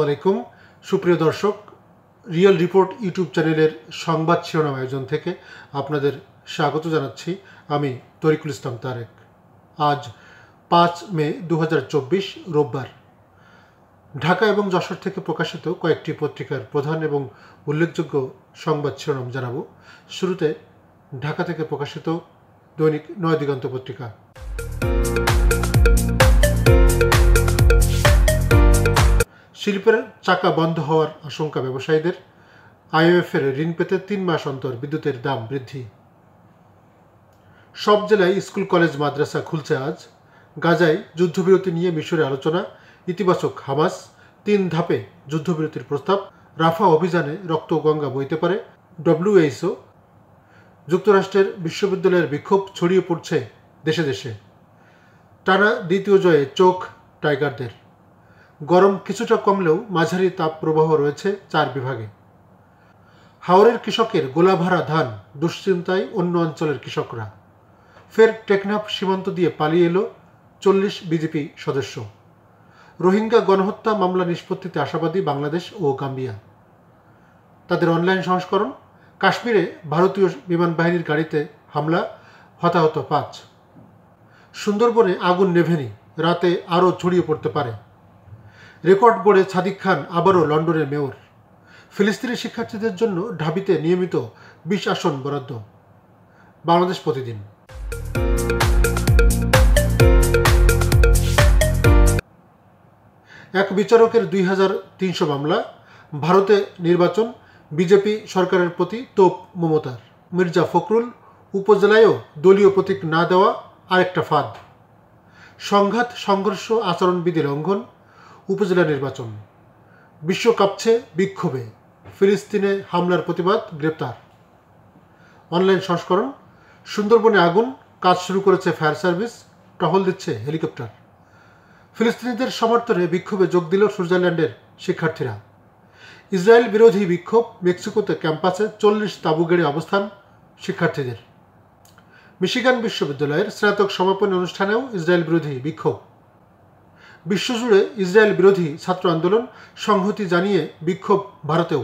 আলাইকুম সুপ্রিয় দর্শক, রিয়েল রিপোর্ট ইউটিউব চ্যানেলের সংবাদ শিরোনাম আয়োজন থেকে আপনাদের স্বাগত জানাচ্ছি। আমি তরিকুল ইসলাম তারেক। আজ 5 মে 2024 রোববার। ঢাকা এবং যশোর থেকে প্রকাশিত কয়েকটি পত্রিকার প্রধান এবং উল্লেখযোগ্য সংবাদ শিরোনাম জানাবো। শুরুতে ঢাকা থেকে প্রকাশিত দৈনিক নয়াদিগন্ত পত্রিকা। শিল্পের চাকা বন্ধ হওয়ার আশঙ্কা ব্যবসায়ীদের। আইএমএফের ঋণ পেতে 3 মাস অন্তর বিদ্যুতের দাম বৃদ্ধি। সব জেলায় স্কুল কলেজ মাদ্রাসা খুলছে আজ। গাজায় যুদ্ধবিরতি নিয়ে মিশরে আলোচনা। ইতিবাচক হামাস। 3 ধাপে যুদ্ধবিরতির প্রস্তাব। রাফা অভিযানে রক্ত গঙ্গা বইতে পারে। WHO। যুক্তরাষ্ট্রের বিশ্ববিদ্যালয়ের বিক্ষোভ ছড়িয়ে পড়ছে দেশে দেশে। টানা দ্বিতীয় জয়ে চোখ টাইগারদের। গরম কিছুটা কমলেও মাঝারি তাপ প্রবাহ রয়েছে 4 বিভাগে। হাওরের কৃষকের গোলাভরা ধান, দুশ্চিন্তায় অন্য অঞ্চলের কৃষকরা। ফের টেকনাফ সীমান্ত দিয়ে পালিয়ে এলো 40 বিজেপি সদস্য। রোহিঙ্গা গণহত্যা মামলা নিষ্পত্তিতে আশাবাদী বাংলাদেশ ও গাম্বিয়া। তাদের অনলাইন সংস্করণ। কাশ্মীরে ভারতীয় বিমান বাহিনীর গাড়িতে হামলা, হতাহত 5। সুন্দরবনে আগুন নেভেনি, রাতে আরও ছড়িয়ে পড়তে পারে। রেকর্ড গড়ে সাদিক খান আবারও লন্ডনের মেয়র। ফিলিস্তিনি শিক্ষার্থীদের জন্য ঢাবিতে নিয়মিত 20 আসন বরাদ্দ। বাংলাদেশ প্রতিদিন। এক বিচারকের 2300 মামলা। ভারতে নির্বাচন, বিজেপি সরকারের প্রতি তোপ মমতার। মির্জা ফখরুল, উপজেলায়ও দলীয় প্রতীক না দেওয়া আরেকটা ফাঁদ। সংঘাত সংঘর্ষ আচরণবিধি লঙ্ঘন। উপজেলা নির্বাচন। বিশ্ব কাঁপছে বিক্ষোভে। ফিলিস্তিনে হামলার প্রতিবাদ, গ্রেপ্তার। অনলাইন সংস্করণ। সুন্দরবনে আগুন, কাজ শুরু করেছে ফায়ার সার্ভিস, টহল দিচ্ছে হেলিকপ্টার। ফিলিস্তিনিদের সমর্থনে বিক্ষোভে যোগ দিল সুইজারল্যান্ডের শিক্ষার্থীরা। ইসরায়েল বিরোধী বিক্ষোভ। মেক্সিকোতে ক্যাম্পাসে 40 তাঁবু গেড়ে অবস্থান শিক্ষার্থীদের। মিশিগান বিশ্ববিদ্যালয়ের স্নাতক সমাপনী অনুষ্ঠানেও ইসরায়েল বিরোধী বিক্ষোভ। বিশ্বজুড়ে ইসরায়েল বিরোধী ছাত্র আন্দোলন, সংহতি জানিয়ে বিক্ষোভ ভারতেও।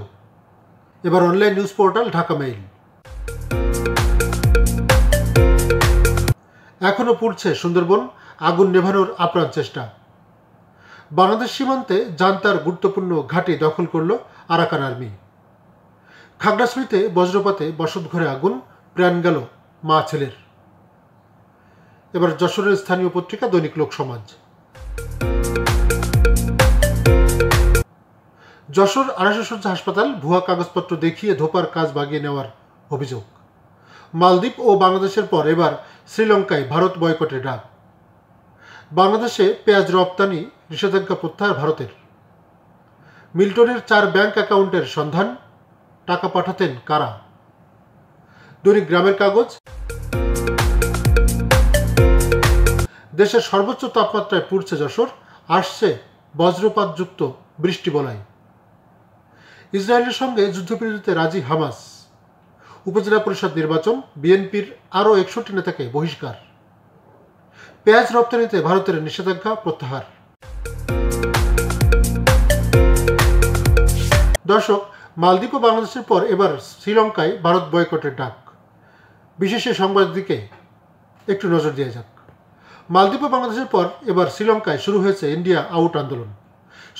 এবার online news portal Dhaka mail. এখনও পুড়ছে সুন্দরবন, আগুন নেভানোর আপ্রাণ চেষ্টা। বাংলাদেশ সীমান্তে জান্তার গুরুত্বপূর্ণ ঘাঁটি দখল করল আরাকান আর্মি। খাগড়াছড়িতে বজ্রপাতে বসতঘরে আগুন, প্রাণ গেল মা ছেলের। এবার যশোরের স্থানীয় পত্রিকা দৈনিক লোকসমাজ। যশোর 250 শয্যা হাসপাতাল, ভুয়া কাগজপত্র দেখিয়ে ধোপার কাজ বাগিয়ে নেওয়ার অভিযোগ। মালদ্বীপ ও বাংলাদেশের পর এবার শ্রীলঙ্কায় ভারত বয়কটের ডাক। বাংলাদেশে পেঁয়াজ রপ্তানি নিষেধাজ্ঞা প্রত্যাহার ভারতের। মিল্টনের 4 ব্যাংক অ্যাকাউন্টের সন্ধান, টাকা পাঠাতেন কারা। দৈনিক গ্রামের কাগজ। দেশের সর্বোচ্চ তাপমাত্রায় পুড়ছে যশোর, আসছে বজ্রপাতযুক্ত বৃষ্টি বলয়। ইসরায়েলের সঙ্গে যুদ্ধবিরতিতে রাজি হামাস। উপজেলা পরিষদ নির্বাচন, বিএনপির আরও 61 নেতাকে বহিষ্কার। পেঁয়াজ রপ্তানিতে ভারতের নিষেধাজ্ঞা প্রত্যাহার। দর্শক, মালদ্বীপ ও বাংলাদেশের পর এবার শ্রীলঙ্কায় ভারত বয়কটের ডাক। বিশেষ সংবাদ দিকে একটু নজর দেওয়া যাক। মালদ্বীপ ও বাংলাদেশের পর এবার শ্রীলঙ্কায় শুরু হয়েছে ইন্ডিয়া আউট আন্দোলন।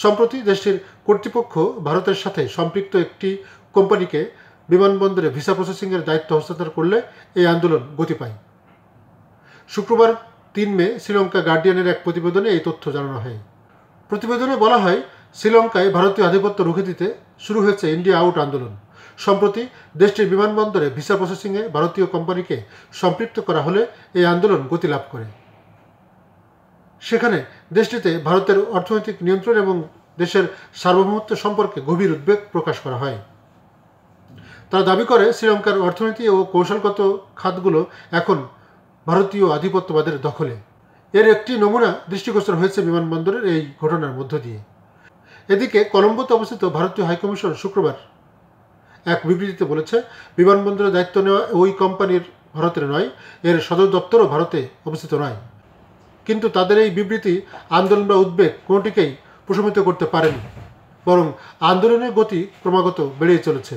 সম্প্রতি দেশটির কর্তৃপক্ষ ভারতের সাথে সম্পৃক্ত একটি কোম্পানিকে বিমানবন্দরে ভিসা প্রসেসিংয়ের দায়িত্ব হস্তান্তর করলে এই আন্দোলন গতি পায়। শুক্রবার 3 মে শ্রীলঙ্কা গার্ডিয়ানের এক প্রতিবেদনে এই তথ্য জানানো হয়। প্রতিবেদনে বলা হয়, শ্রীলঙ্কায় ভারতীয় আধিপত্য রুখে দিতে শুরু হয়েছে ইন্ডিয়া আউট আন্দোলন। সম্প্রতি দেশটির বিমানবন্দরে ভিসা প্রসেসিংয়ে ভারতীয় কোম্পানিকে সম্পৃক্ত করা হলে এই আন্দোলন গতি লাভ করে। সেখানে দেশটিতে ভারতের অর্থনৈতিক নিয়ন্ত্রণ এবং দেশের সার্বভৌমত্ব সম্পর্কে গভীর উদ্বেগ প্রকাশ করা হয়। তারা দাবি করে, শ্রীলঙ্কার অর্থনীতি ও কৌশলগত খাতগুলো এখন ভারতীয় আধিপত্যবাদের দখলে। এর একটি নমুনা দৃষ্টিগোচর হয়েছে বিমানবন্দরের এই ঘটনার মধ্য দিয়ে। এদিকে কলম্বোতে অবস্থিত ভারতীয় হাইকমিশন শুক্রবার এক বিবৃতিতে বলেছে, বিমানবন্দরের দায়িত্ব নেওয়া ওই কোম্পানির ভারতের নয়, এর সদর দপ্তরও ভারতে অবস্থিত নয়। কিন্তু তাদের এই বিবৃতি আন্দোলন বা উদ্বেগ কোনোটিকেই প্রশমিত করতে পারেনি। বরং আন্দোলনের গতি ক্রমাগত বেড়েই চলেছে।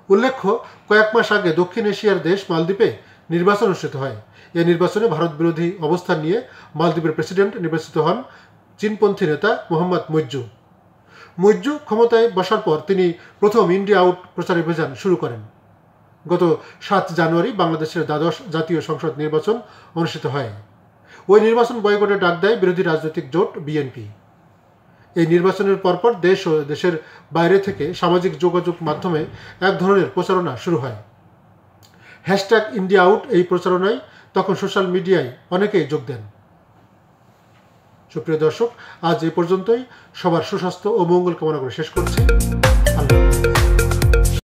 উল্লেখ্য, কয়েক মাস আগে দক্ষিণ এশিয়ার দেশ মালদ্বীপে নির্বাচন অনুষ্ঠিত হয়। এই নির্বাচনে ভারত বিরোধী অবস্থান নিয়ে মালদ্বীপের প্রেসিডেন্ট নির্বাচিত হন চীনপন্থী নেতা মোহাম্মদ মুইজ্জু। মুইজ্জু ক্ষমতায় বসার পর তিনি প্রথম ইন্ডিয়া আউট প্রচার অভিযান শুরু করেন। গত 7 জানুয়ারি বাংলাদেশের দ্বাদশ জাতীয় সংসদ নির্বাচন অনুষ্ঠিত হয়। ওই নির্বাচন বয়কটের ডাক দেয় বিরোধী রাজনৈতিক জোট বিএনপি। এই নির্বাচনের পরপর দেশ ও দেশের বাইরে থেকে সামাজিক যোগাযোগ মাধ্যমে এক ধরনের প্রচারণা শুরু হয়। #IndiaOut এই প্রচারণায় তখন সোশ্যাল মিডিয়ায় অনেকেই যোগ দেন। সুপ্রিয় দর্শক, আজ এই পর্যন্তই। সবার সুস্বাস্থ্য ও মঙ্গল কামনা করে শেষ করছি।